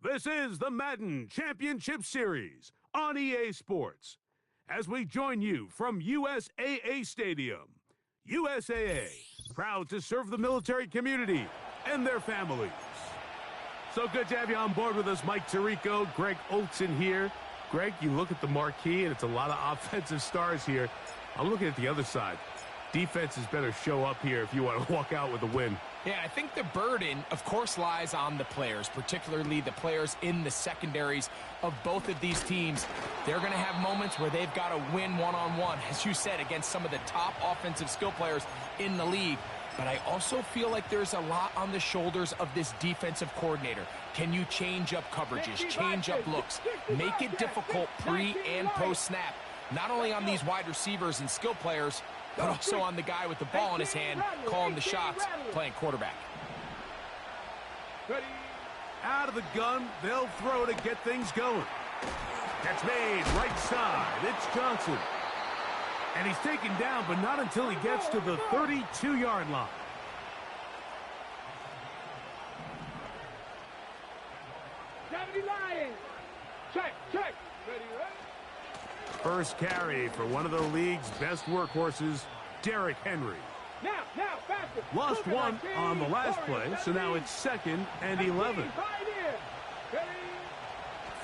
This is the Madden Championship Series on EA Sports. As we join you from USAA Stadium, USAA, proud to serve the military community and their families. So good to have you on board with us, Mike Tirico, Greg Olson here. Greg, you look at the marquee, and it's a lot of offensive stars here. I'm looking at the other side. Defenses better show up here if you want to walk out with a win. Yeah, I think the burden, of course, lies on the players, particularly the players in the secondaries of both of these teams. They're going to have moments where they've got to win one-on-one, as you said, against some of the top offensive skill players in the league. But I also feel like there's a lot on the shoulders of this defensive coordinator. Can you change up coverages, change up looks, make it difficult pre- and post-snap, not only on these wide receivers and skill players, but also on the guy with the ball in his hand, calling the shots, playing quarterback. Out of the gun, they'll throw to get things going. Catch made, right side, it's Johnson. And he's taken down, but not until he gets to the 32-yard line. Check. Ready. First carry for one of the league's best workhorses, Derrick Henry. Now, faster. Lost one on the last play, so now it's 2nd and 11.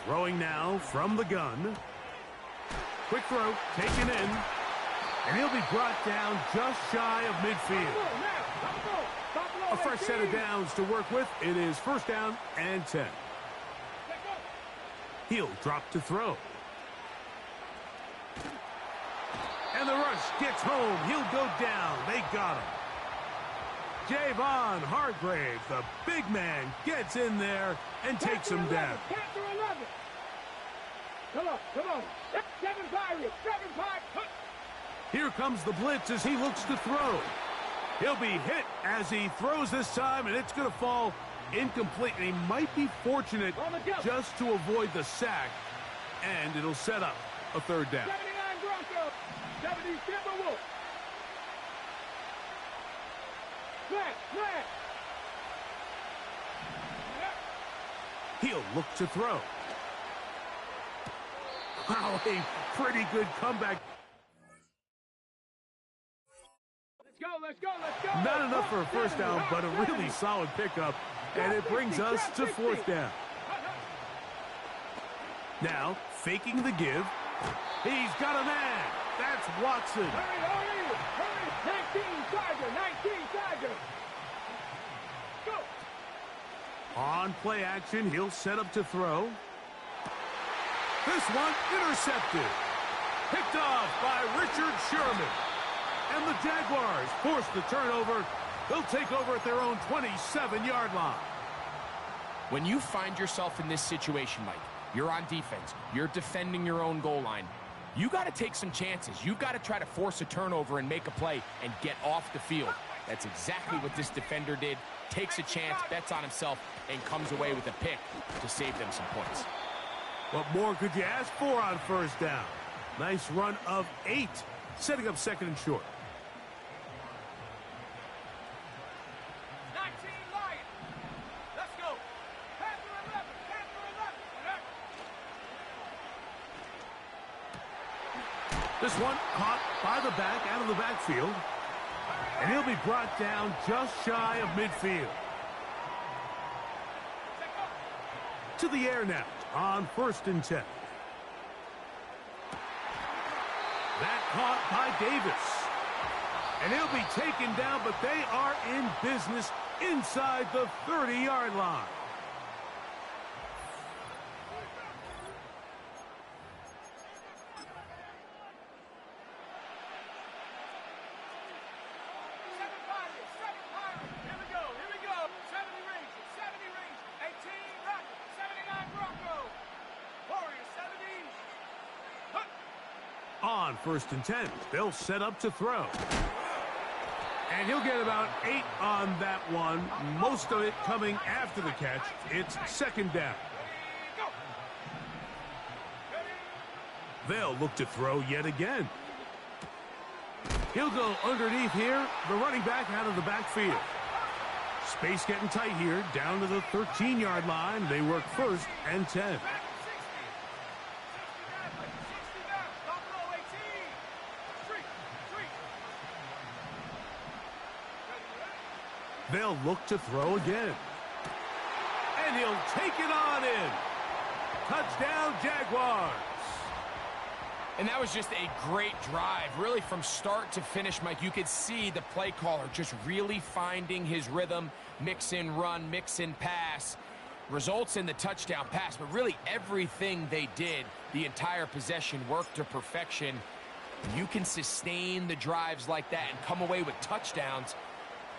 Throwing now from the gun. Quick throw, taken in. And he'll be brought down just shy of midfield. A fresh set of downs to work with. It is 1st down and 10. He'll drop to throw. And the rush gets home. He'll go down. They got him. Javon Hargrave, the big man, gets in there and takes him down. Come on. 7-5. Here comes the blitz as he looks to throw. He'll be hit as he throws this time, and it's going to fall incomplete. And he might be fortunate just to avoid the sack, and it'll set up a 3rd down. 79 Broncos. 70 Timberwolves. Flat. He'll look to throw. Wow, a pretty good comeback. Let's go. Not enough for a 1st down, but a really solid pickup, and it brings us to 4th down. Now, faking the give. He's got a man. That's Watson. Hurry. 19 Tiger. Go. On play action, he'll set up to throw. This one intercepted. Picked off by Richard Sherman. And the Jaguars force the turnover. They'll take over at their own 27-yard line. When you find yourself in this situation, Mike, you're on defense, you're defending your own goal line, you got to take some chances. You've got to try to force a turnover and make a play and get off the field. That's exactly what this defender did. Takes a chance, bets on himself, and comes away with a pick to save them some points. What more could you ask for on 1st down? Nice run of 8, setting up 2nd and short. 19 Lions. Let's go. Panther 11. This one caught by the back out of the backfield. And he'll be brought down just shy of midfield. To the air now on 1st and 10. That caught by Davis. And he'll be taken down, but they are in business inside the 30-yard line. Here we go. 70 range. 18 Rockets. 79 Broncos. Warriors 70. On 1st and 10, they'll set up to throw. And he'll get about 8 on that one, most of it coming after the catch. It's 2nd down. They'll look to throw yet again. He'll go underneath here, the running back out of the backfield. Space getting tight here, down to the 13-yard line. They work 1st and 10. They'll look to throw again. And he'll take it on in. Touchdown, Jaguars. And that was just a great drive. Really, from start to finish, Mike, you could see the play caller just really finding his rhythm. Mix in run, mix in pass. Results in the touchdown pass. But really, everything they did, the entire possession, worked to perfection. You can sustain the drives like that and come away with touchdowns.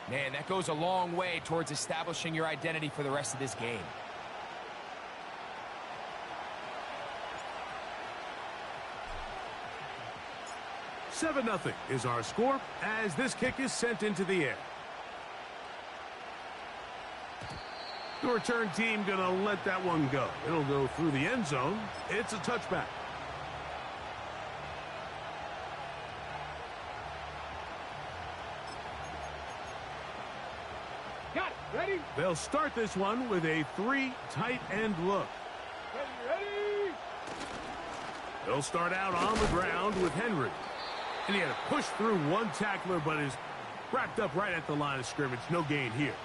Man, that goes a long way towards establishing your identity for the rest of this game. Seven 0 is our score as this kick is sent into the air. The return team gonna let that one go. It'll go through the end zone. It's a touchback. Got it. Ready? They'll start this one with a 3 tight end look. Ready. They'll start out on the ground with Henry. And he had to push through one tackler, but is wrapped up right at the line of scrimmage. No gain here.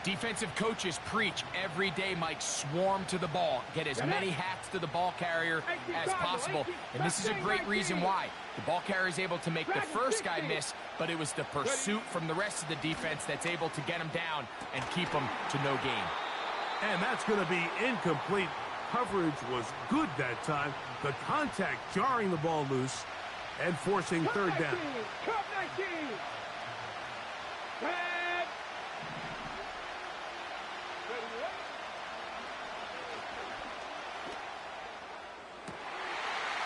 Defensive coaches preach every day, Mike, swarm to the ball. Get as many hats to the ball carrier as possible. And this is a great reason why. The ball carrier is able to make the first guy miss, but it was the pursuit from the rest of the defense that's able to get him down and keep him to no gain. And that's going to be incomplete. Coverage was good that time. The contact jarring the ball loose and forcing third down. Cup 19. Red.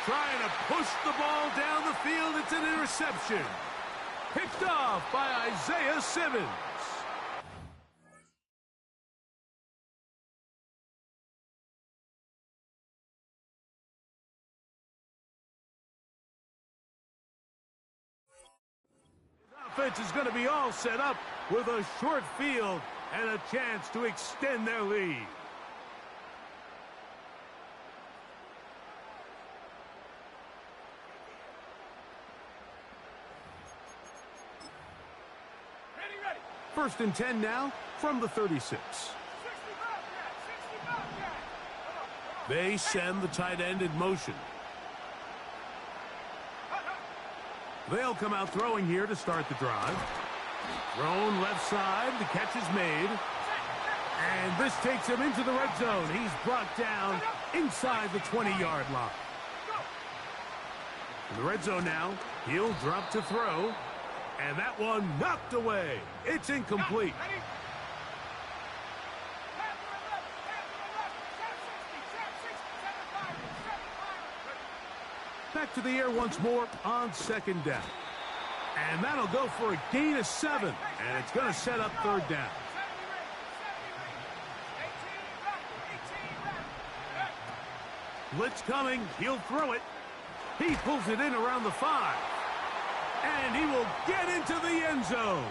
Trying to push the ball down the field. It's an interception. Picked off by Isaiah Simmons. Offense is going to be all set up with a short field and a chance to extend their lead. Ready. 1st and 10 now from the 36. They send the tight end in motion. They'll come out throwing here to start the drive. Thrown left side. The catch is made. And this takes him into the red zone. He's brought down inside the 20-yard line. In the red zone now, he'll drop to throw. And that one knocked away. It's incomplete. Back to the air once more on 2nd down. And that'll go for a gain of 7. And it's going to set up 3rd down. Blitz coming. He'll throw it. He pulls it in around the 5. And he will get into the end zone.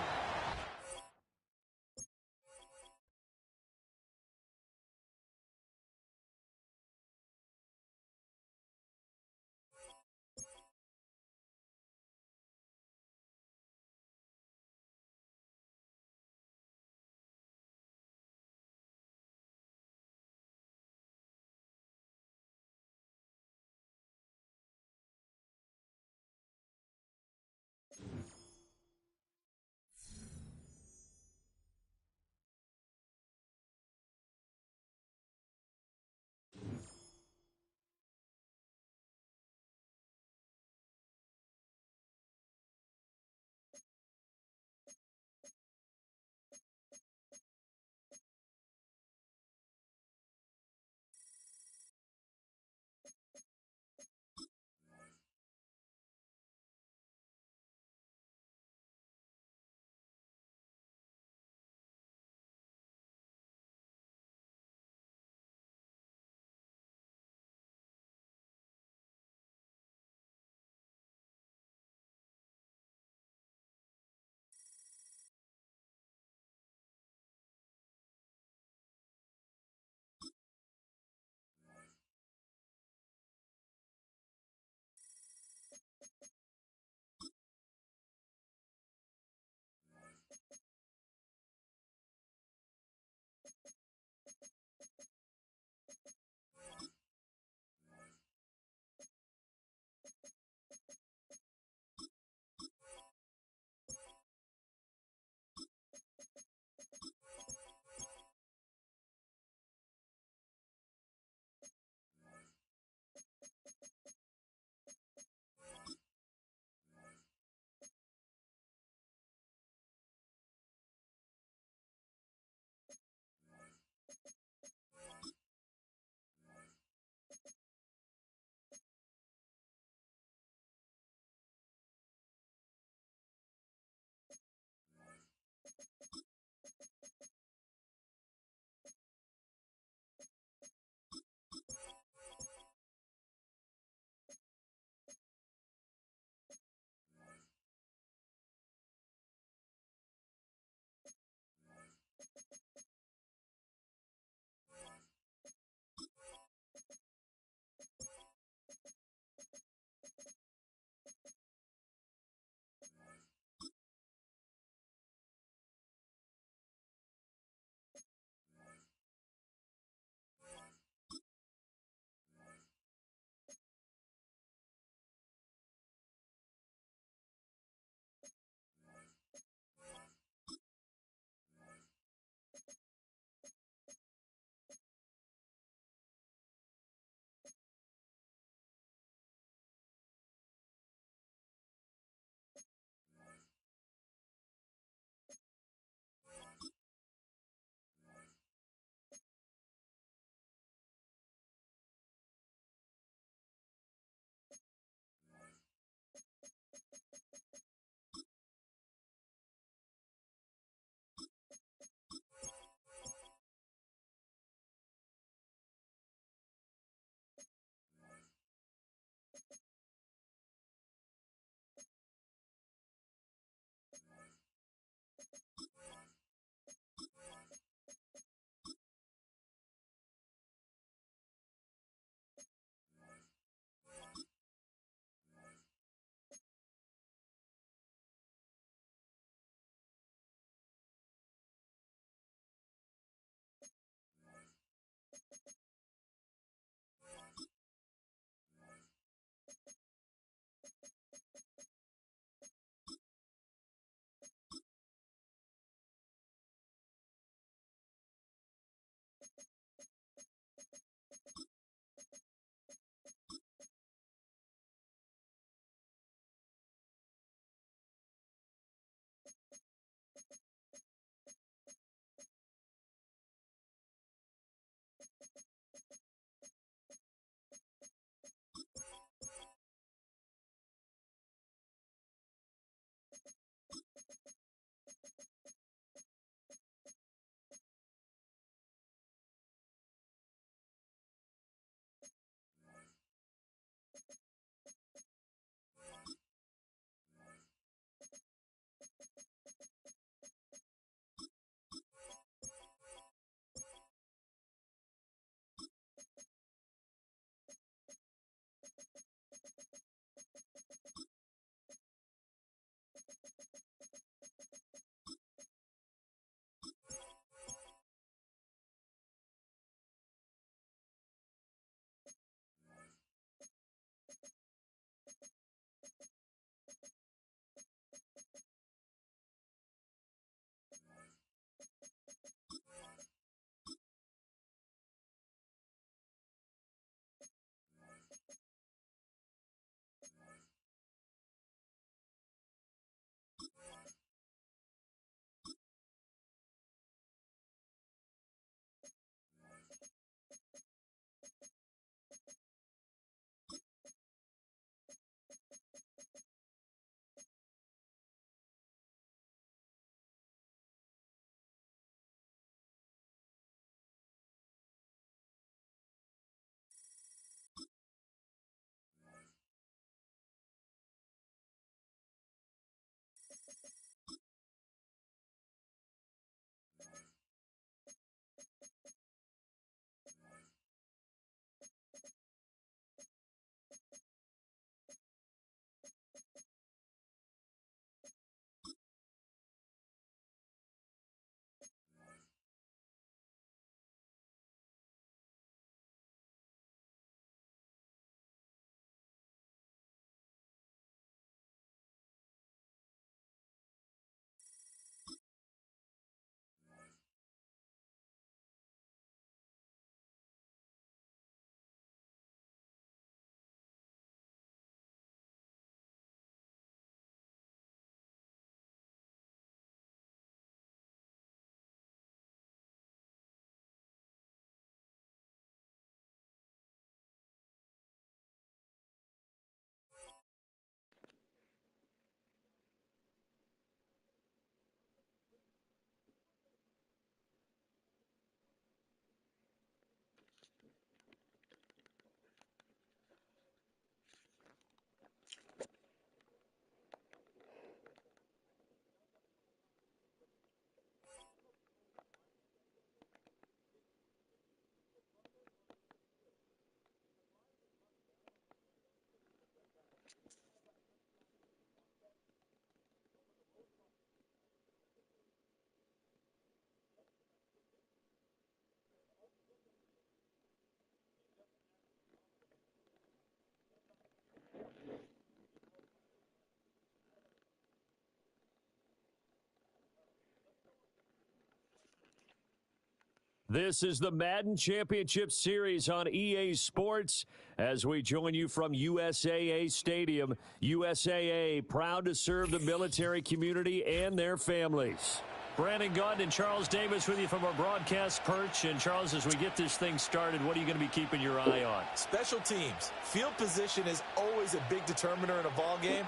This is the Madden Championship Series on EA Sports as we join you from USAA Stadium. USAA, proud to serve the military community and their families. Brandon Gaunt and Charles Davis with you from our broadcast perch. And, Charles, as we get this thing started, what are you going to be keeping your eye on? Special teams. Field position is always a big determiner in a ball game.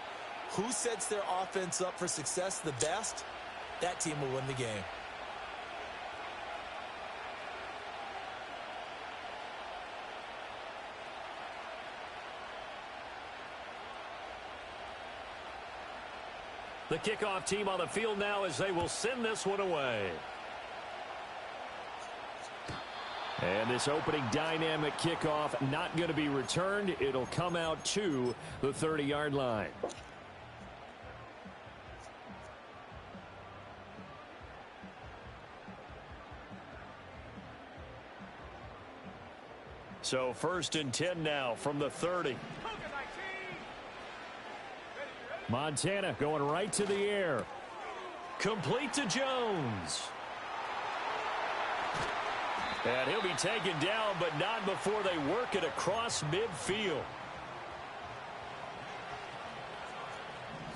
Who sets their offense up for success the best, that team will win the game. The kickoff team on the field now as they will send this one away. And this opening dynamic kickoff not going to be returned. It'll come out to the 30-yard line. So 1st and 10 now from the 30. Montana going right to the air. Complete to Jones. And he'll be taken down, but not before they work it across midfield.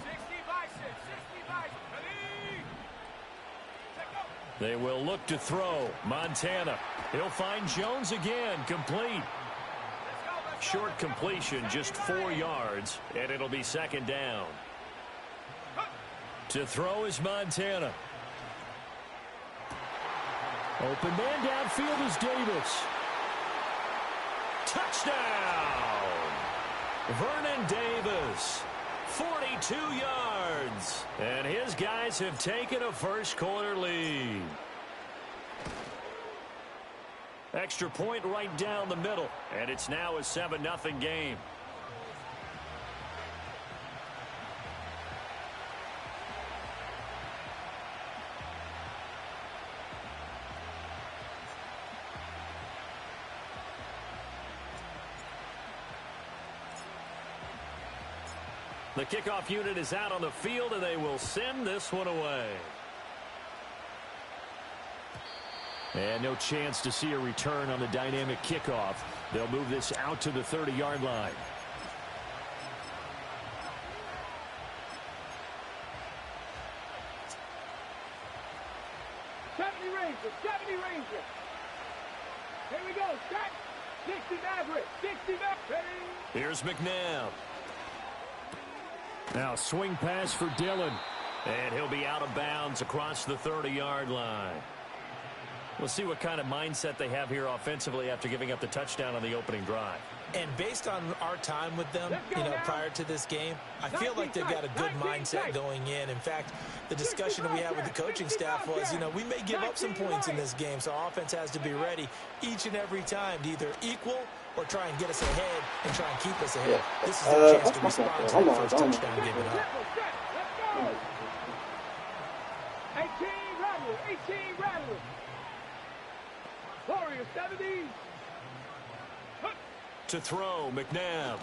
60 by 6. They will look to throw. Montana. He'll find Jones again. Complete. Short completion, just 4 yards, and it'll be 2nd down. To throw is Montana. Open man downfield is Davis. Touchdown! Vernon Davis, 42 yards. And his guys have taken a first-quarter lead. Extra point right down the middle, and it's now a 7-0 game. The kickoff unit is out on the field, and they will send this one away. And no chance to see a return on the dynamic kickoff. They'll move this out to the 30-yard line. Seventy Ranger. Here we go. Set. 60 Maverick. 60 Maverick. Here's McNabb. Now swing pass for Dillon. And he'll be out of bounds across the 30-yard line. We'll see what kind of mindset they have here offensively after giving up the touchdown on the opening drive. And based on our time with them, prior to this game, I feel like they've got a good mindset going in. In fact, the discussion we had with the coaching staff was, we may give up some points in this game, so our offense has to be ready each and every time to either equal or try and get us ahead and try and keep us ahead. This is their chance to respond to the first touchdown given up. 18 Rattler. Warrior 70. To throw, McNabb.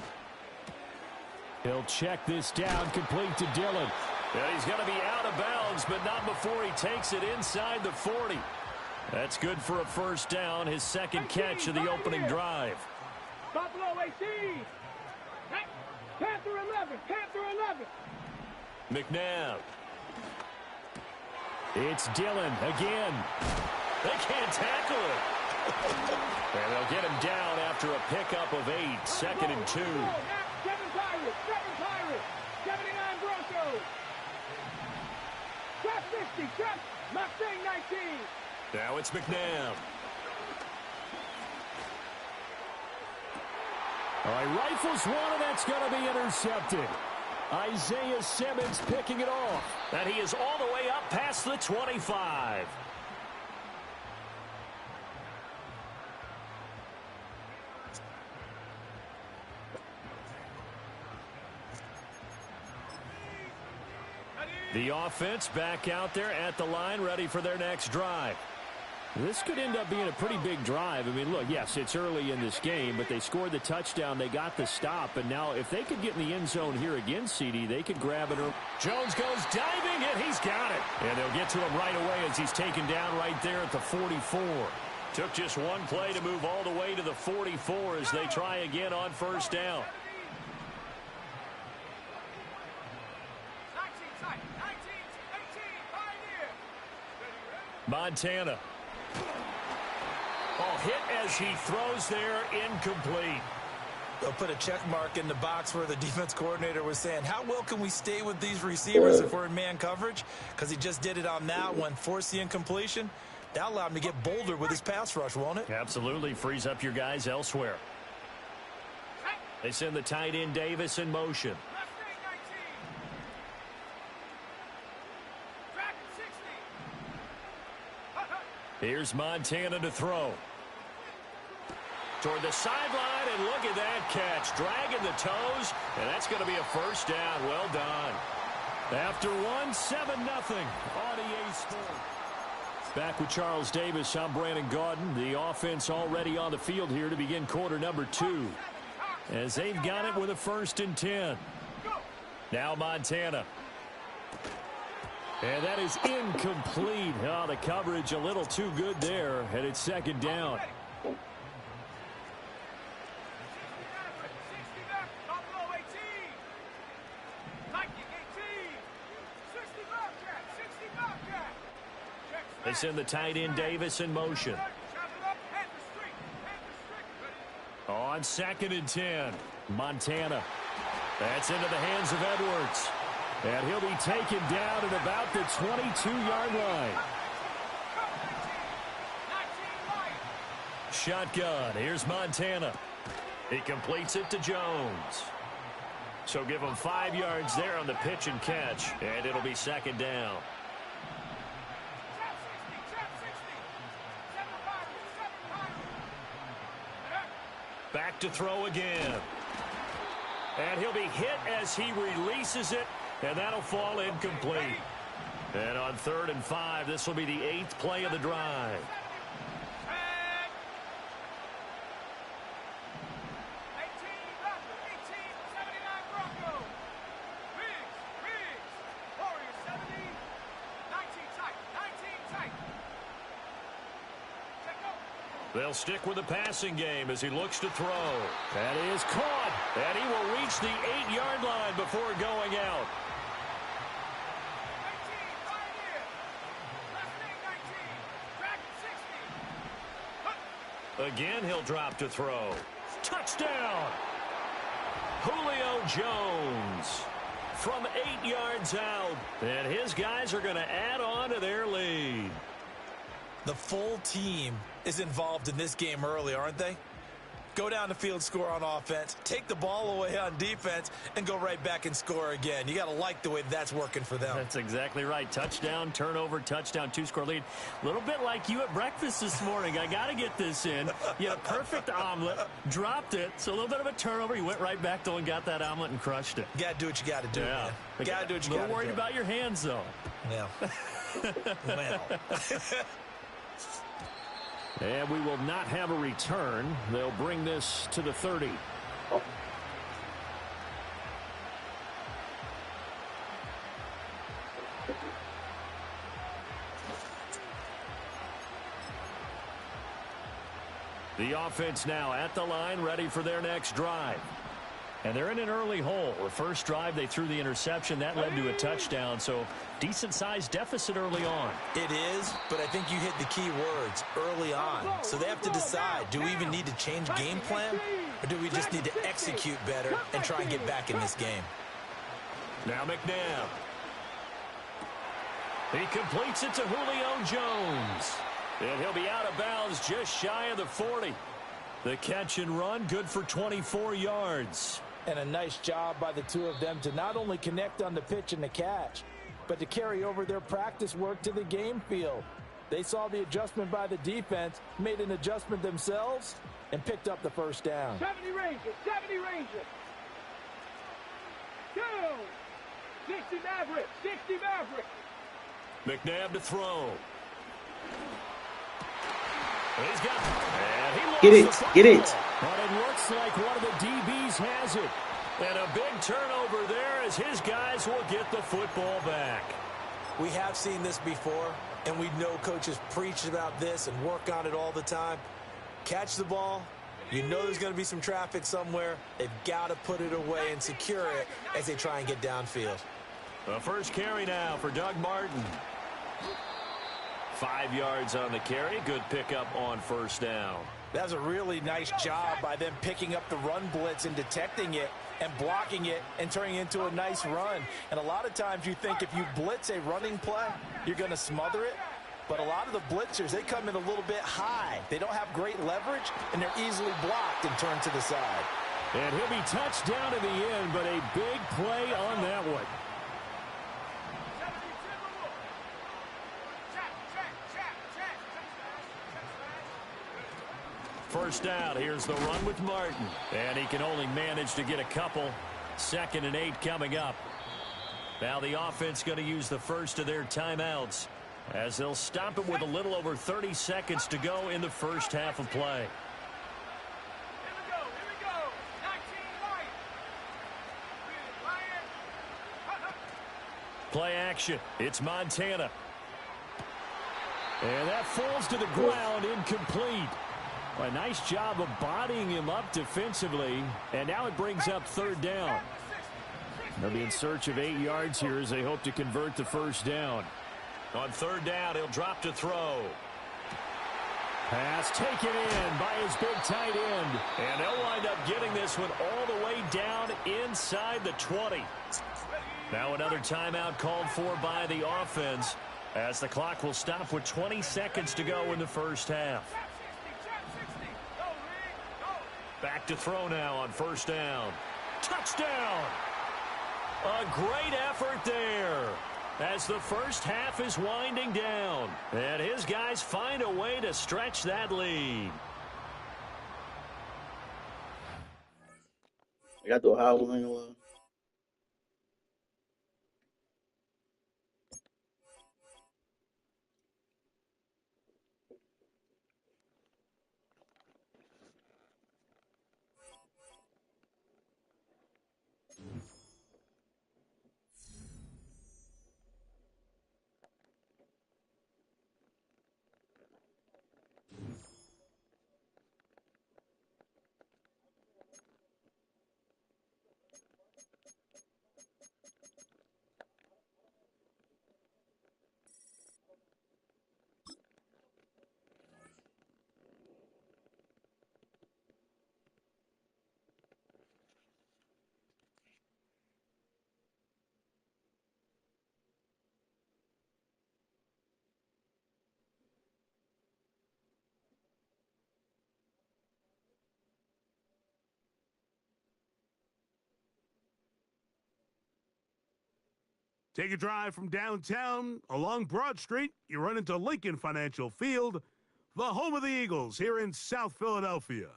He'll check this down, complete to Dillon. And he's going to be out of bounds, but not before he takes it inside the 40. That's good for a first down, his second catch of the opening drive. Buffalo 18. Panther 11. McNabb. It's Dillon again. They can't tackle it. And they'll get him down after a pickup of 8, 2nd and 2. 7 Pirates. 79 Broncos. Trap 60. Trap Mustang 19. Now it's McNabb. All right, rifles one, and that's going to be intercepted. Isaiah Simmons picking it off. And he is all the way up past the 25. The offense back out there at the line, ready for their next drive. This could end up being a pretty big drive. I mean, look, yes, it's early in this game, but they scored the touchdown, they got the stop, and now if they could get in the end zone here again, CD, they could grab it. Jones goes diving, and he's got it. And they'll get to him right away as he's taken down right there at the 44. Took just one play to move all the way to the 44 as they try again on first down. Montana. Oh, hit as he throws there, incomplete. They'll put a check mark in the box where the defense coordinator was saying, how well can we stay with these receivers if we're in man coverage? Because he just did it on that one, forced the incompletion. That allowed him to get bolder with his pass rush, won't it? Absolutely. Frees up your guys elsewhere. They send the tight end Davis in motion. Here's Montana to throw. Toward the sideline, and look at that catch. Dragging the toes, and that's going to be a first down. Well done. After 7-0 on EA Sports. Back with Charles Davis, I'm Brandon Gaudin. The offense already on the field here to begin quarter number 2. As they've got it with a 1st and 10. Now Montana. And that is incomplete. Oh, the coverage a little too good there, and it's 2nd down. They send the tight end Davis in motion. On 2nd and 10, Montana. That's into the hands of Edwards. And he'll be taken down at about the 22-yard line. Shotgun. Here's Montana. He completes it to Jones. So give him 5 yards there on the pitch and catch. And it'll be 2nd down. Back to throw again. And he'll be hit as he releases it. And that'll fall incomplete. And on 3rd and 5, this will be the 8th play of the drive. They'll stick with the passing game as he looks to throw. That is caught. And he will reach the 8-yard line before going out. Again, he'll drop to throw. Touchdown! Julio Jones from 8 yards out. And his guys are going to add on to their lead. The full team is involved in this game early, aren't they? Go down the field, score on offense, take the ball away on defense, and go right back and score again. You got to like the way that's working for them. That's exactly right. Touchdown, turnover, touchdown, 2-score lead. A little bit like you at breakfast this morning. I got to get this in. You had a perfect omelet, dropped it, so a little bit of a turnover. You went right back, though, and got that omelet and crushed it. You got to do what you got to do, man. You got to do what you got to do. A little worried about your hands, though. Yeah. Well. And we will not have a return. They'll bring this to the 30. The offense now at the line, ready for their next drive. And they're in an early hole. The first drive, they threw the interception. That led to a touchdown, so decent-sized deficit early on. It is, but I think you hit the key words, early on. So they have to decide, do we even need to change game plan, or do we just need to execute better and try and get back in this game? Now McNabb. He completes it to Julio Jones. And he'll be out of bounds just shy of the 40. The catch and run, good for 24 yards. And a nice job by the two of them to not only connect on the pitch and the catch, but to carry over their practice work to the game field. They saw the adjustment by the defense, made an adjustment themselves, and picked up the first down. 70 Rangers, 70 Rangers. 2, 60 Mavericks, 60 Mavericks. McNabb to throw. He's got it. Get it. But it looks like one of the DBs has it. And a big turnover there as his guys will get the football back. We have seen this before, and we know coaches preach about this and work on it all the time. Catch the ball. You know there's going to be some traffic somewhere. They've got to put it away and secure it as they try and get downfield. The first carry now for Doug Martin. 5 yards on the carry. Good pickup on first down. That was a really nice job by them picking up the run blitz and detecting it and blocking it and turning it into a nice run. And a lot of times you think if you blitz a running play, you're going to smother it. But a lot of the blitzers, they come in a little bit high. They don't have great leverage, and they're easily blocked and turned to the side. And he'll be touched down in the end, but a big play on that one. First down, here's the run with Martin. And he can only manage to get a couple. 2nd and 8 coming up. Now the offense going to use the first of their timeouts, as they'll stop it with a little over 30 seconds to go in the first half of play. Here we go. 19 Play action. It's Montana. And that falls to the ground, incomplete. A nice job of bodying him up defensively. And now it brings up 3rd down. They'll be in search of 8 yards here as they hope to convert the first down. On 3rd down, he'll drop to throw. Pass taken in by his big tight end. And they'll wind up getting this one all the way down inside the 20. Now another timeout called for by the offense, as the clock will stop with 20 seconds to go in the first half. Back to throw now on first down. Touchdown! A great effort there, as the first half is winding down. And his guys find a way to stretch that lead. I got the Ohio one on the Take a drive from downtown along Broad Street. You run into Lincoln Financial Field, the home of the Eagles here in South Philadelphia.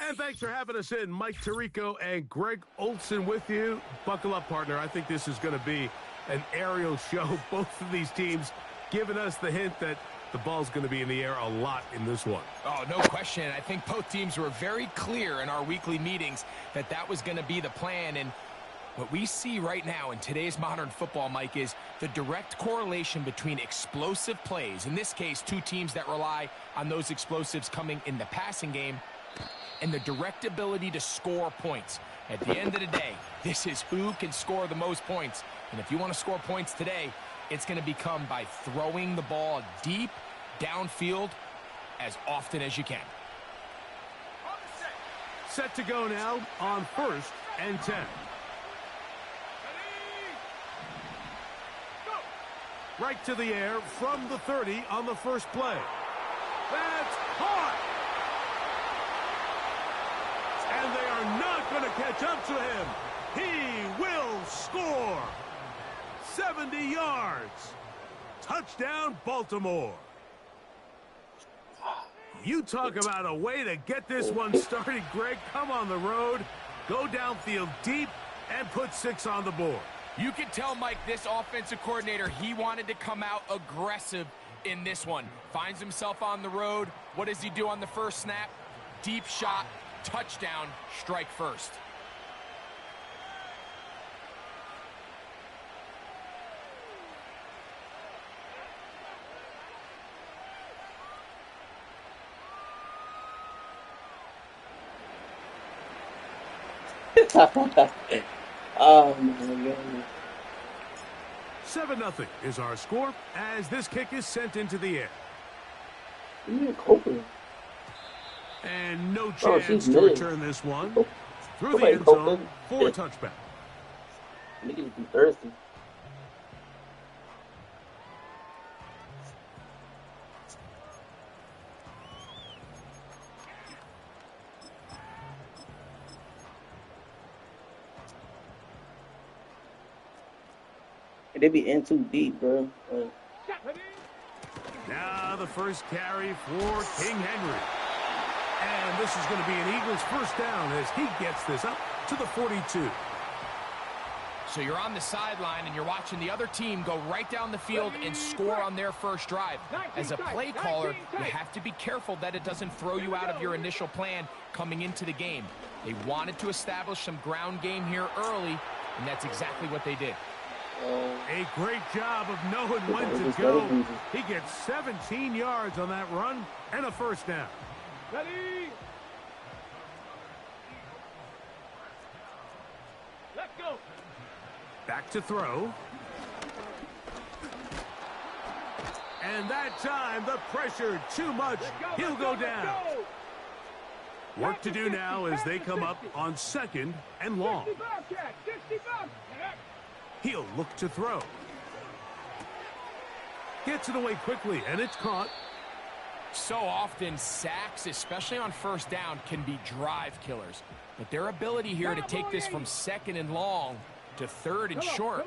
And thanks for having us in. Mike Tirico and Greg Olson with you. Buckle up, partner. I think this is going to be an aerial show. Both of these teams giving us the hint that the ball's going to be in the air a lot in this one. Oh, no question. I think both teams were very clear in our weekly meetings that that was going to be the plan. And what we see right now in today's modern football, Mike, is the direct correlation between explosive plays, in this case, two teams that rely on those explosives coming in the passing game, and the direct ability to score points. At the end of the day, this is who can score the most points. And if you want to score points today, it's going to become by throwing the ball deep downfield as often as you can. Set to go now on 1st and 10. Right to the air from the 30 on the first play. That's caught! And they are not going to catch up to him. He will score. 70 yards. Touchdown, Baltimore. You talk about a way to get this one started, Greg. Come on the road, go downfield deep, and put 6 on the board. You can tell, Mike, this offensive coordinator, he wanted to come out aggressive in this one. Finds himself on the road. What does he do on the first snap? Deep shot, touchdown, strike first. Oh my god. 7-0 is our score as this kick is sent into the air. You coping? And no Oh, chance she's to mid. return this one through the Somebody end zone coping. for a touchback. Niggas be thirsty. They be in too deep, bro. Now the first carry for King Henry. And this is going to be an Eagles first down as he gets this up to the 42. So you're on the sideline and you're watching the other team go right down the field and score on their first drive. As a play caller, you have to be careful that it doesn't throw you out of your initial plan coming into the game. They wanted to establish some ground game here early, and that's exactly what they did. A great job of knowing when to go. He gets 17 yards on that run and a first down. Ready? Let's go. Back to throw. And that time, the pressure too much. He'll go down. Work to do now as they come up on 2nd and long. He'll look to throw. Gets it away quickly, and it's caught. So often, sacks, especially on first down, can be drive killers. But their ability here to take this from 2nd and long to 3rd and short,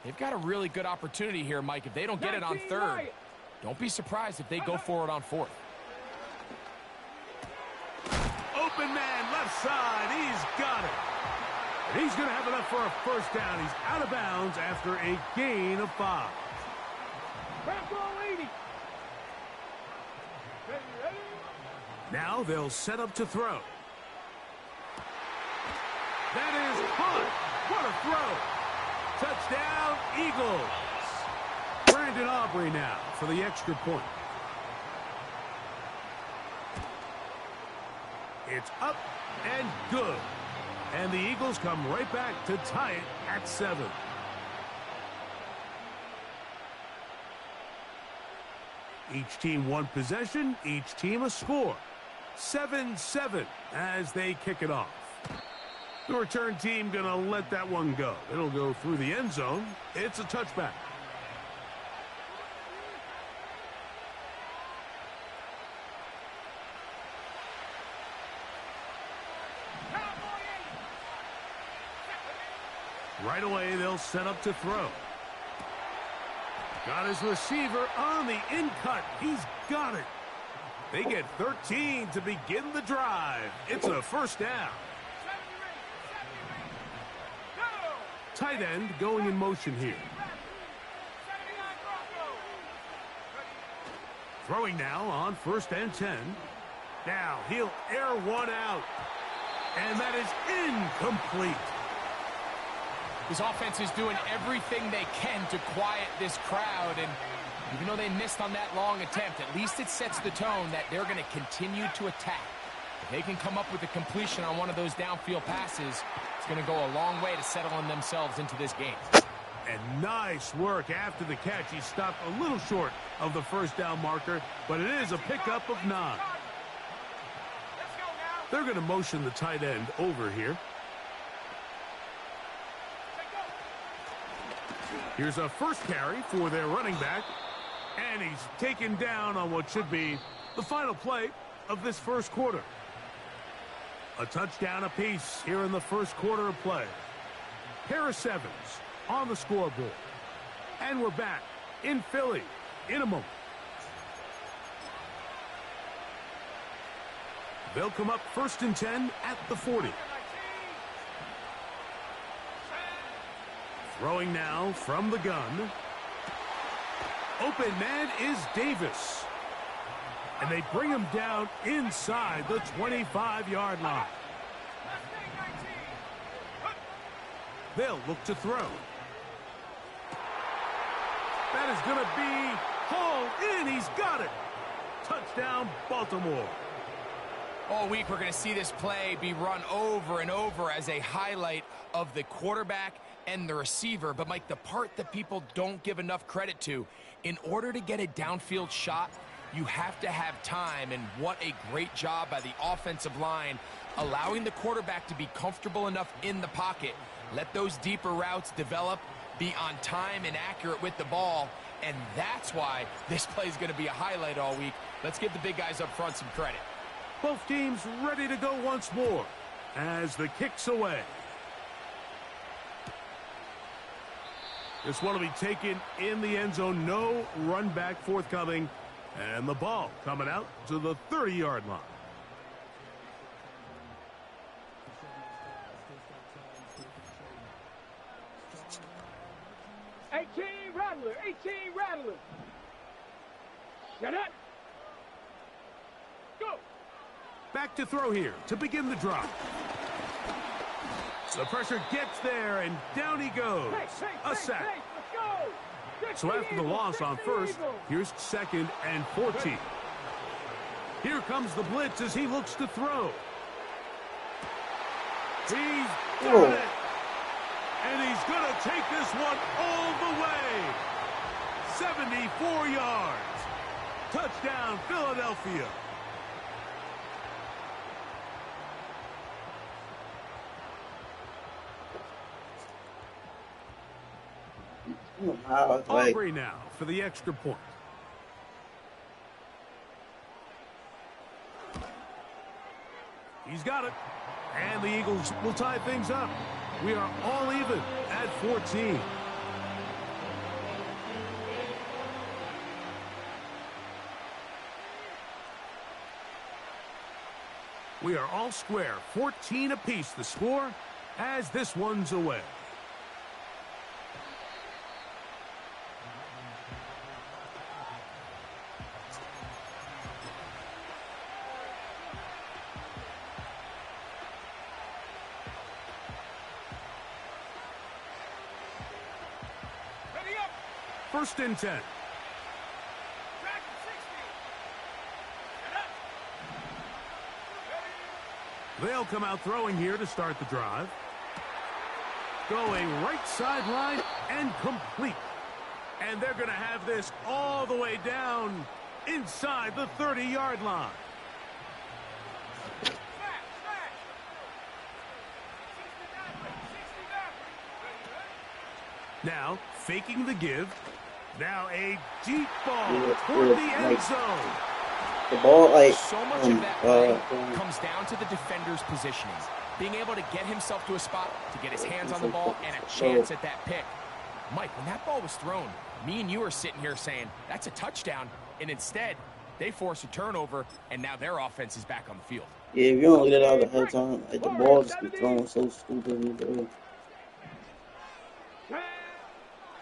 they've got a really good opportunity here, Mike. If they don't get it on 3rd, don't be surprised if they go for it on 4th. Open man, left side. He's got it. And he's going to have enough for a first down. He's out of bounds after a gain of 5. Now they'll set up to throw. That is caught. What a throw. Touchdown, Eagles. Brandon Aubrey now for the extra point. It's up and good. And the Eagles come right back to tie it at 7. Each team one possession, each team a score. 7-7 as they kick it off. The return team going to let that one go. It'll go through the end zone. It's a touchback. Right away, they'll set up to throw. Got his receiver on the in-cut. He's got it. They get 13 to begin the drive. It's a first down. Tight end going in motion here. Throwing now on 1st and 10. Now he'll air one out. And that is incomplete. This offense is doing everything they can to quiet this crowd, and even though they missed on that long attempt, at least it sets the tone that they're going to continue to attack. If they can come up with a completion on one of those downfield passes, it's going to go a long way to settling themselves into this game. And nice work after the catch. He stopped a little short of the first down marker, but it is a pickup of 9. They're going to motion the tight end over here. Here's a first carry for their running back. And he's taken down on what should be the final play of this first quarter. A touchdown apiece here in the first quarter of play. Pair of 7s on the scoreboard. And we're back in Philly in a moment. They'll come up 1st and 10 at the 40. Throwing now from the gun. Open man is Davis. And they bring him down inside the 25-yard line. They'll look to throw. That is going to be hauled in. He's got it. Touchdown, Baltimore. All week, we're going to see this play be run over and over as a highlight of the quarterback and the receiver. But, Mike, the part that people don't give enough credit to, in order to get a downfield shot, you have to have time. And what a great job by the offensive line, allowing the quarterback to be comfortable enough in the pocket. Let those deeper routes develop, be on time and accurate with the ball. And that's why this play is going to be a highlight all week. Let's give the big guys up front some credit. Both teams ready to go once more as the kick's away. This one will be taken in the end zone. No run back forthcoming. And the ball coming out to the 30-yard line. Rattler, 18 Rattler. Get up. Go. Back to throw here to begin the drive. The pressure gets there, and down he goes. A sack. Let's go. So after the loss on first, here's 2nd and 14. Here comes the blitz as he looks to throw. He's got it. And he's going to take this one all the way. 74 yards. Touchdown, Philadelphia. Aubrey now for the extra point. He's got it. And the Eagles will tie things up. We are all even at 14. We are all square, 14 apiece the score as this one's away. First and 10. They'll come out throwing here to start the drive. Going right sideline and complete. And they're going to have this all the way down inside the 30-yard line. Now, faking the give. Now a deep ball toward the end zone. The ball, like, so much of that play comes down to the defender's positioning. Being able to get himself to a spot, to get his hands on the ball, and a chance at that pick. Mike, when that ball was thrown, me and you are sitting here saying, that's a touchdown. And instead, they force a turnover, and now their offense is back on the field. Yeah, if you don't get it out of the halftime, like, the ball just be thrown so stupidly.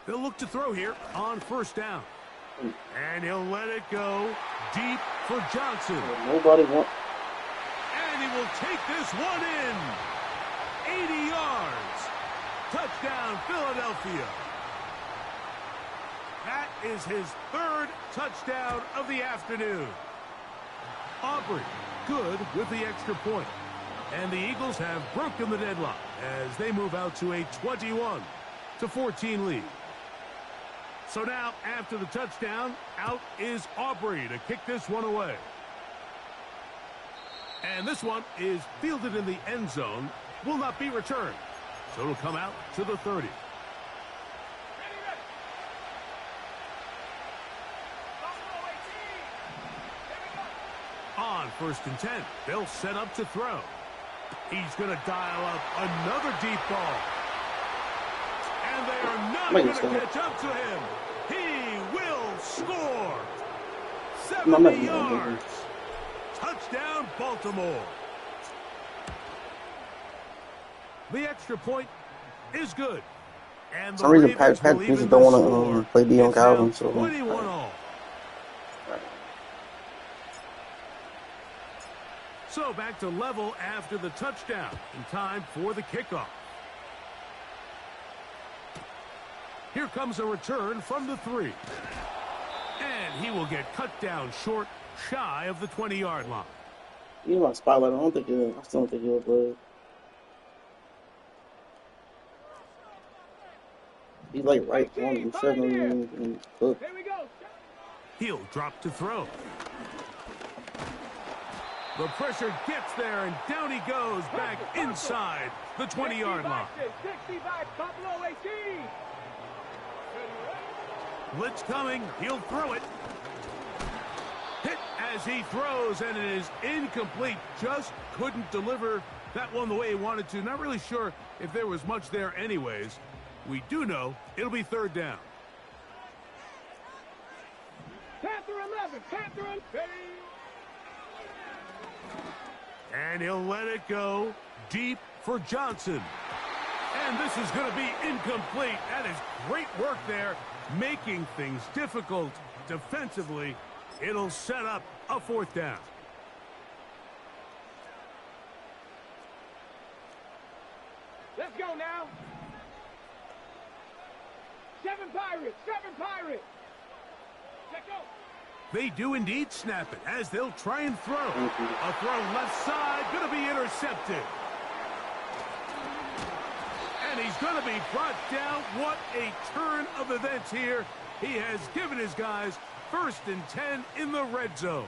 They'll look to throw here on first down. And he'll let it go deep for Johnson. Nobody wants. And he will take this one in. 80 yards. Touchdown, Philadelphia. That is his 3rd touchdown of the afternoon. Aubrey, good with the extra point. And the Eagles have broken the deadlock as they move out to a 21-14 lead. So now, after the touchdown, out is Aubrey to kick this one away. And this one is fielded in the end zone, will not be returned. So it'll come out to the 30. On first and 10, they'll set up to throw. He's going to dial up another deep ball. And they are not going to catch up to him. He will score. 70 yards. Touchdown, Baltimore. The extra point is good. And For some reason, Patrick Peterson don't want to play D on Calvin. So 21 all. So back to level after the touchdown. In time for the kickoff. Here comes a return from the 3. And he will get cut down short, shy of the 20-yard line. He's my spotlight. I still don't think he'll play. He's like right on him. Shouldn't even look. Here we go. He'll drop to throw. The pressure gets there, and down he goes back inside the 20-yard line. 65, Buffalo 18. Blitz coming. He'll throw it. Hit as he throws, and it is incomplete. Just couldn't deliver that one the way he wanted to. Not really sure if there was much there anyways. We do know it'll be third down. Panther 11, Panther 11. And he'll let it go deep for Johnson. And this is going to be incomplete. That is great work there, making things difficult defensively. It'll set up a fourth down. Let's go now. 7 Pirates, 7 Pirates. Let's go. They do indeed snap it as they'll try and throw. A throw left side, going to be intercepted. And he's going to be brought down. What a turn of events here. He has given his guys 1st and 10 in the red zone.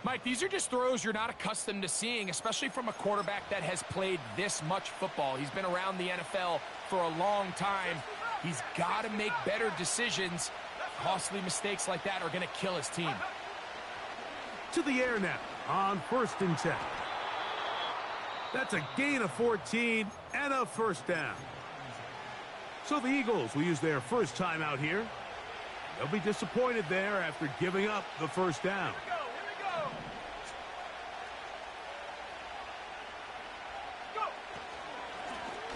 Mike, these are just throws you're not accustomed to seeing, especially from a quarterback that has played this much football. He's been around the NFL for a long time. He's got to make better decisions. Costly mistakes like that are going to kill his team. To the air now on 1st and 10. That's a gain of 14 and a first down. So the Eagles will use their first time out here. They'll be disappointed there after giving up the first down.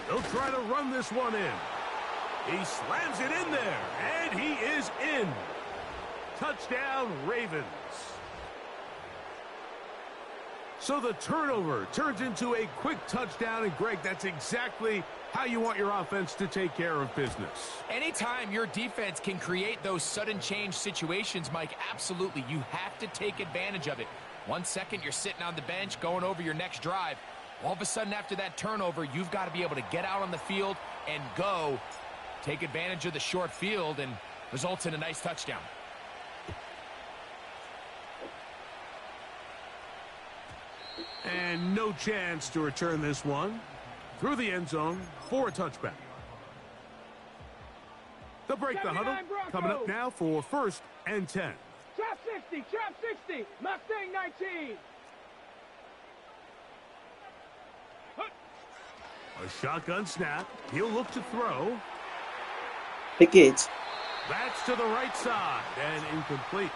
They'll try to run this one in. He slams it in there, and he is in. Touchdown, Ravens. So the turnover turns into a quick touchdown, and Greg, that's exactly how you want your offense to take care of business. Anytime your defense can create those sudden change situations, Mike, absolutely, you have to take advantage of it. 1 second, you're sitting on the bench going over your next drive. All of a sudden, after that turnover, you've got to be able to get out on the field and go. Take advantage of the short field, and results in a nice touchdown. And no chance to return this one. Through the end zone for a touchback. They'll break the huddle. Coming up now for 1st and 10. Trap 60, trap 60. Mustang 19. A shotgun snap. He'll look to throw. Pickett. That's to the right side and incomplete.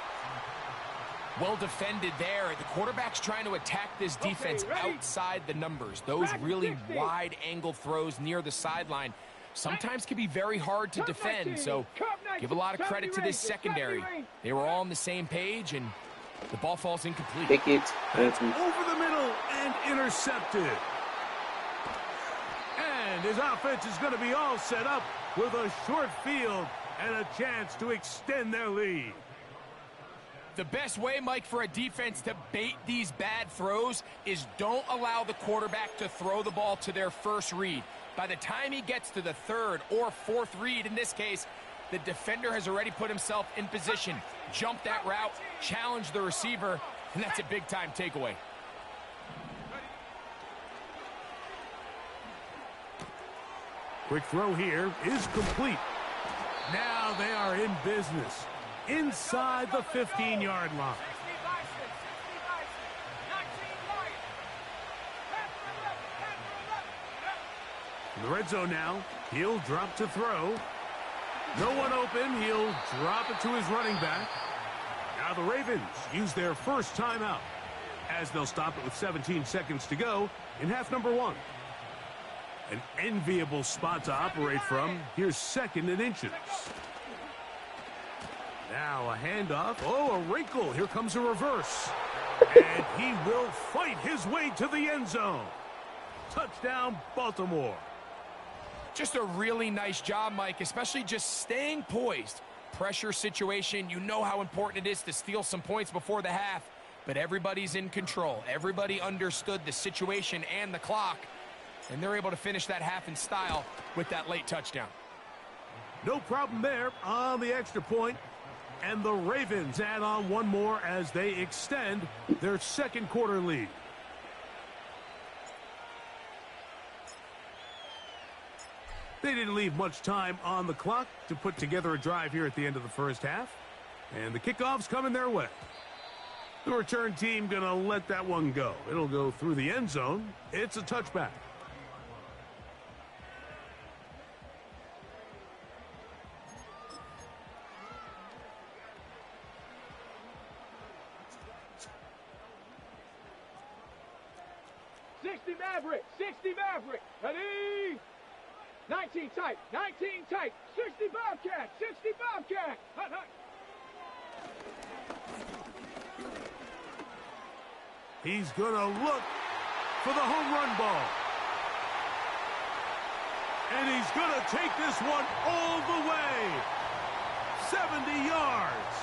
Well defended there. The quarterback's trying to attack this defense outside the numbers. Those really wide angle throws near the sideline sometimes can be very hard to defend. So give a lot of credit to this secondary. They were all on the same page, and the ball falls incomplete. Pickett. That's over the middle and intercepted. And his offense is going to be all set up with a short field and a chance to extend their lead. The best way, Mike, for a defense to bait these bad throws is don't allow the quarterback to throw the ball to their first read. By the time he gets to the 3rd or 4th read, in this case, the defender has already put himself in position, jump that route, challenge the receiver, and that's a big-time takeaway. Quick throw here is complete. Now they are in business inside the 15-yard line. In the red zone now, he'll drop to throw. No one open. He'll drop it to his running back. Now the Ravens use their first timeout as they'll stop it with 17 seconds to go in half number 1. An enviable spot to operate from. Here's 2nd and inches. Now a handoff. Oh, a wrinkle. Here comes a reverse. And he will fight his way to the end zone. Touchdown, Baltimore. Just a really nice job, Mike, especially just staying poised. Pressure situation, you know how important it is to steal some points before the half. but everybody's in control. Everybody understood the situation and the clock, and they're able to finish that half in style with that late touchdown. No problem there on the extra point. And the Ravens add on one more as they extend their second quarter lead. They didn't leave much time on the clock to put together a drive here at the end of the first half. And the kickoff's coming their way. The return team going to let that one go. It'll go through the end zone. It's a touchback. Maverick, 60 Maverick, ready? 19 tight, 19 tight, 60 Bobcat, 60 Bobcat, hut, hut. He's going to look for the home run ball. And he's going to take this one all the way. 70 yards.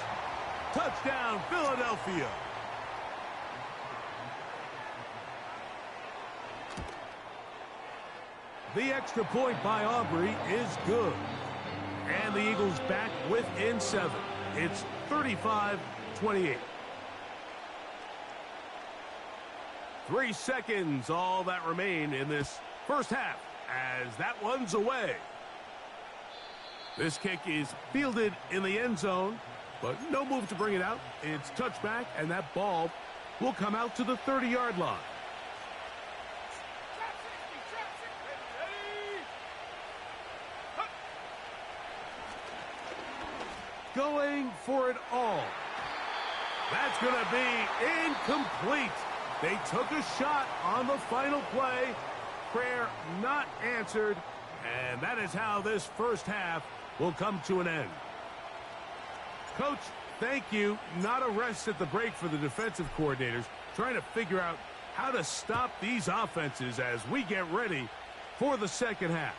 Touchdown, Philadelphia. The extra point by Aubrey is good. And the Eagles back within 7. It's 35-28. 3 seconds, all that remain in this first half as that one's away. This kick is fielded in the end zone, but no move to bring it out. It's touchback, and that ball will come out to the 30-yard line. Going for it all. That's going to be incomplete. They took a shot on the final play. Prayer not answered. And that is how this first half will come to an end. Coach, thank you. Not a rest at the break for the defensive coordinators, trying to figure out how to stop these offenses as we get ready for the second half.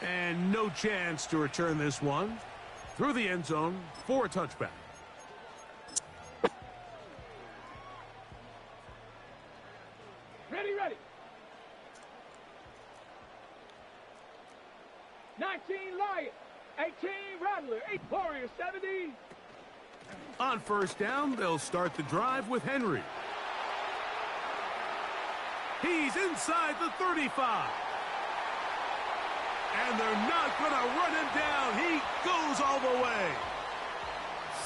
And no chance to return this one through the end zone for a touchback. Ready, ready. 19 Lion, 18 Rattler, 8 Warrior, 70. On first down, they'll start the drive with Henry. He's inside the 35. And they're not going to run him down. He goes all the way.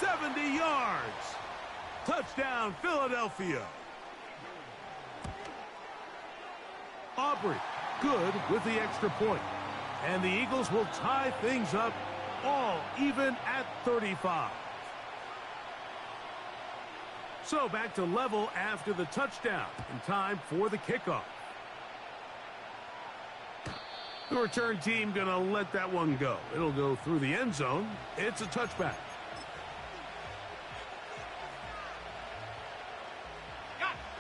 70 yards. Touchdown, Philadelphia. Aubrey, good with the extra point. And the Eagles will tie things up all even at 35. So back to level after the touchdown in time for the kickoff. The return team going to let that one go. It'll go through the end zone. It's a touchback.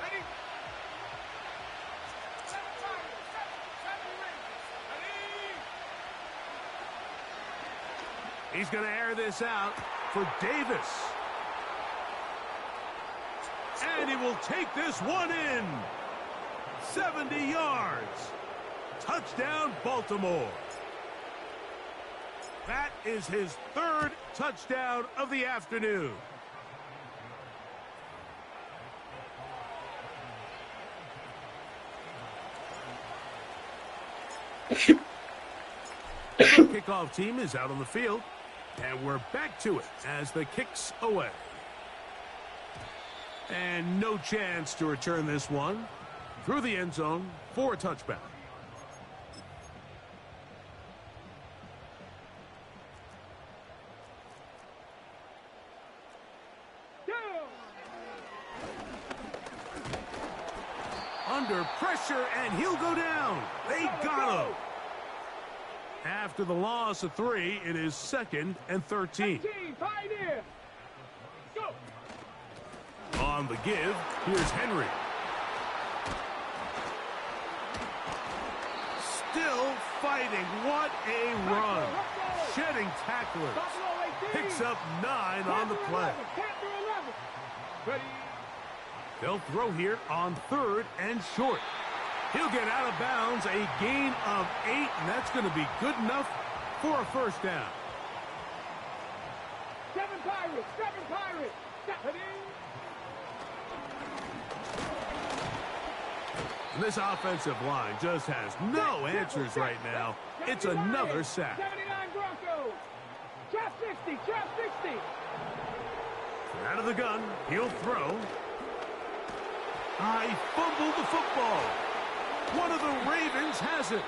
Ready? He's going to air this out for Davis. And he will take this one in. 70 yards. Touchdown, Baltimore. That is his third touchdown of the afternoon. The kickoff team is out on the field, and we're back to it as the kick's away. And no chance to return this one through the end zone for a touchback. Under pressure, and he'll go down. They got him. After the loss of 3, it is 2nd and 13. Pioneer. Go. On the give, here's Henry. Still fighting. What a run. Shedding tacklers. Picks up 9 on the play. Ready? They'll throw here on 3rd and short. He'll get out of bounds, a gain of 8, and that's going to be good enough for a first down. 7 Pirates, 7 Pirates. This offensive line just has no answers right now. It's another sack. 79 Broncos. Trap 60, trap 60. Out of the gun, he'll throw. He fumbled the football. One of the Ravens has it.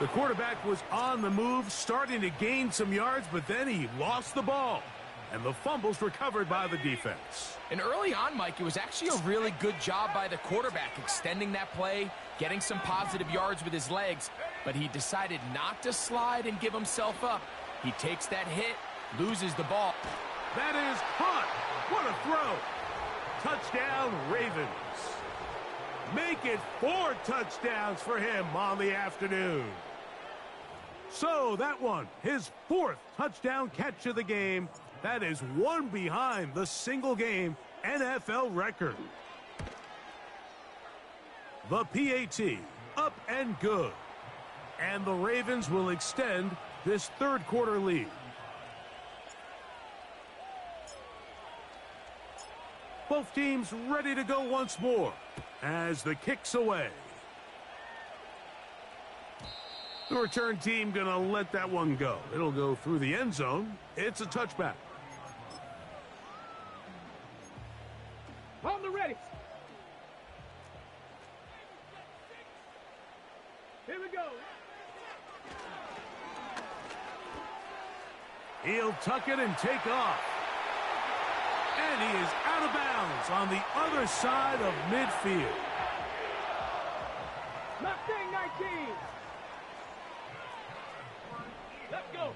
The quarterback was on the move, starting to gain some yards, but then he lost the ball. And the fumble's recovered by the defense. And early on, Mike, it was actually a really good job by the quarterback, extending that play, getting some positive yards with his legs, but he decided not to slide and give himself up. He takes that hit, loses the ball. That is caught. What a throw. Touchdown, Ravens. Make it 4 touchdowns for him on the afternoon. So that one, his 4th touchdown catch of the game. That is one behind the single-game NFL record. The PAT, up and good. And the Ravens will extend this 3rd quarter lead. Both teams ready to go once more as the kick's away. The return team going to let that one go. It'll go through the end zone. It's a touchback. On the ready. Here we go. He'll tuck it and take off. And he is out of bounds on the other side of midfield. Mustang 19. Let's go.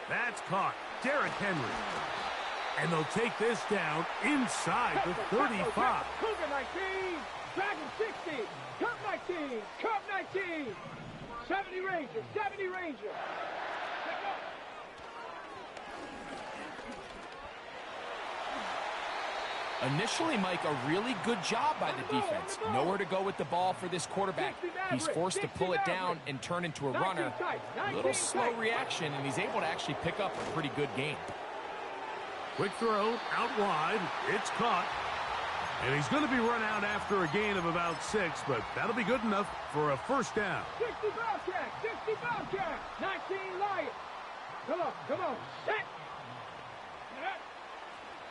That's caught. Derrick Henry. And they'll take this down inside the 35. Cougar 19. Dragon 60. Cup 19. Cup 19. 70 Rangers. 70 Rangers. Let's go. Initially, Mike, a really good job by the defense. Nowhere to go with the ball for this quarterback. He's forced to pull it down and turn into a runner. A little slow reaction, and he's able to actually pick up a pretty good game. Quick throw, out wide. It's caught. And he's going to be run out after a gain of about 6, but that'll be good enough for a first down. 60 Bobcats. 60 Bobcats. 19 Lions. Come on. Set.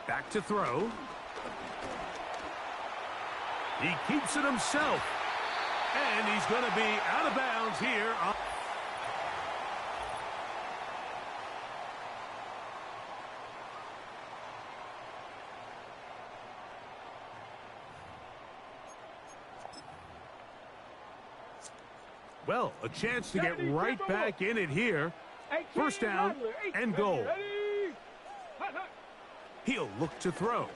Back to throw. He keeps it himself. And he's going to be out of bounds here. Well, a chance to get right back in it here. First down and goal. He'll look to throw.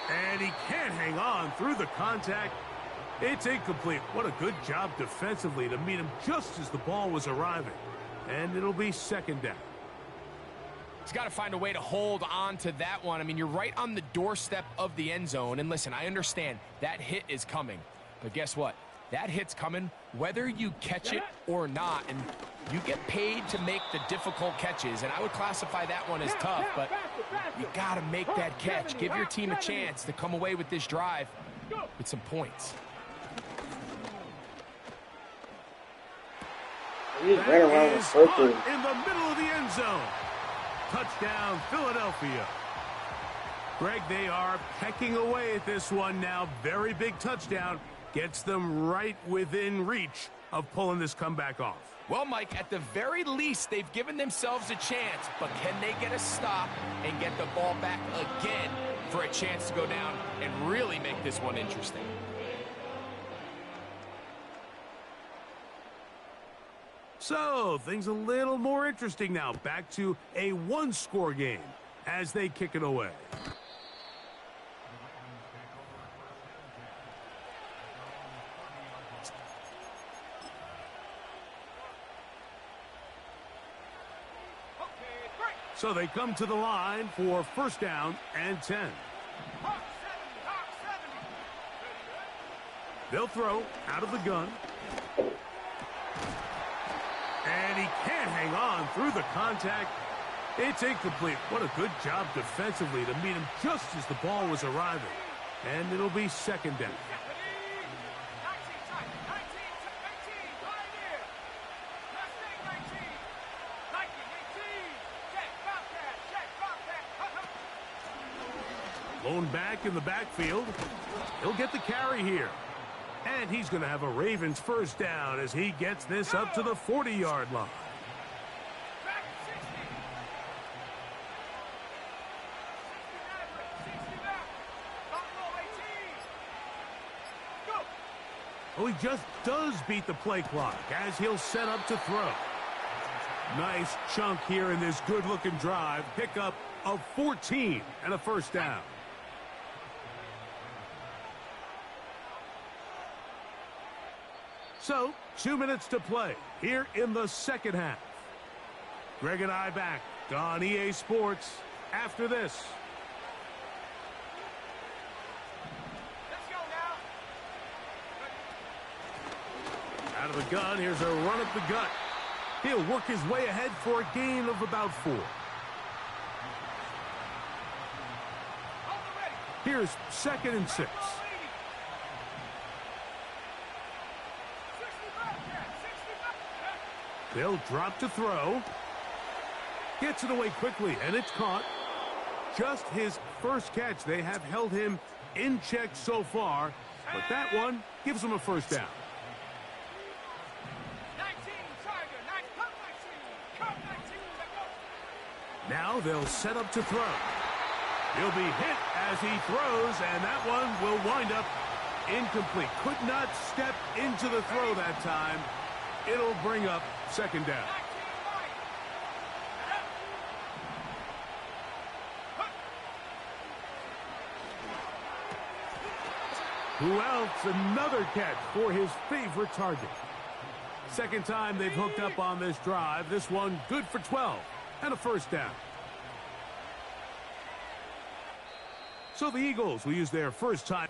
And he can't hang on through the contact. It's incomplete. What a good job defensively to meet him just as the ball was arriving. And it'll be second down. He's got to find a way to hold on to that one. I mean, you're right on the doorstep of the end zone. And listen, I understand that hit is coming. But guess what? That hit's coming whether you catch it or not. And you get paid to make the difficult catches. And I would classify that one as tough. But you got to make that catch. Give your team a chance to come away with this drive with some points. He's right around the circle. In the middle of the end zone. Touchdown, Philadelphia. Greg, they are pecking away at this one now. Very big touchdown. Gets them right within reach of pulling this comeback off. Well, Mike, at the very least, they've given themselves a chance. But can they get a stop and get the ball back again for a chance to go down and really make this one interesting? So, things a little more interesting now. Back to a one-score game as they kick it away. So they come to the line for first down and 10. They'll throw out of the gun. And he can't hang on through the contact. It's incomplete. What a good job defensively to meet him just as the ball was arriving. And it'll be second down. Lone back in the backfield. He'll get the carry here. And he's going to have a Ravens first down as he gets this up to the 40-yard line. Well, he just does beat the play clock as he'll set up to throw. Nice chunk here in this good-looking drive. Pickup of 14 and a first down. So, 2 minutes to play here in the second half. Greg and I back on EA Sports after this. Let's go now. Out of the gun, here's a run up the gut. He'll work his way ahead for a gain of about 4. Here's second and 6. They'll drop to throw. Gets it away quickly, and it's caught. Just his first catch. They have held him in check so far, but that one gives him a first down. 19, Tiger, 19, 19. Now they'll set up to throw. He'll be hit as he throws, and that one will wind up incomplete. Could not step into the throw that time. It'll bring up second down. Who else? Another catch for his favorite target. Second time they've hooked up on this drive. This one good for 12 and a first down. So the Eagles will use their first time.